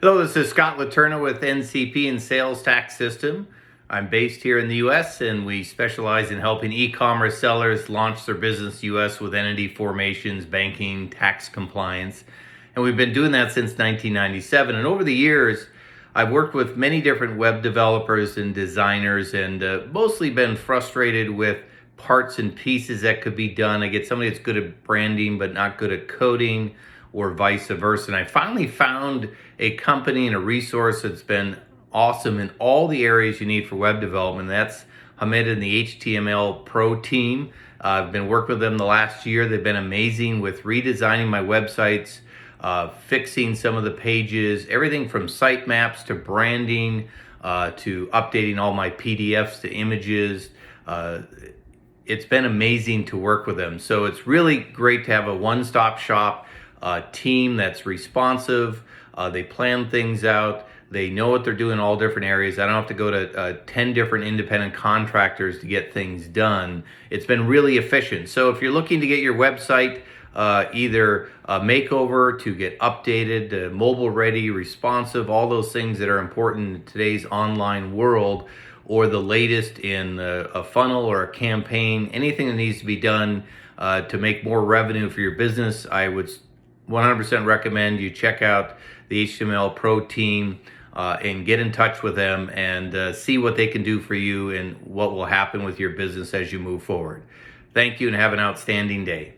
Hello, this is Scott Letourneau with NCP and Sales Tax System. I'm based here in the U.S. and we specialize in helping e-commerce sellers launch their business U.S. with entity formations, banking, tax compliance. And we've been doing that since 1997. And over the years, I've worked with many different web developers and designers and mostly been frustrated with parts and pieces that could be done. I get somebody that's good at branding but not good at coding, or vice versa. And I finally found a company and a resource that's been awesome in all the areas you need for web development. That's Hamid and the HTML Pro team. I've been working with them the last year. They've been amazing with redesigning my websites, fixing some of the pages, everything from sitemaps to branding, to updating all my PDFs to images. It's been amazing to work with them. So it's really great to have a one-stop shop team that's responsive. They plan things out. They know what they're doing in all different areas. I don't have to go to 10 different independent contractors to get things done. It's been really efficient. So if you're looking to get your website either a makeover to get updated, mobile ready, responsive, all those things that are important in today's online world, or the latest in a funnel or a campaign, anything that needs to be done to make more revenue for your business, I would 100% recommend you check out the HTML Pro team and get in touch with them and see what they can do for you and what will happen with your business as you move forward. Thank you and have an outstanding day.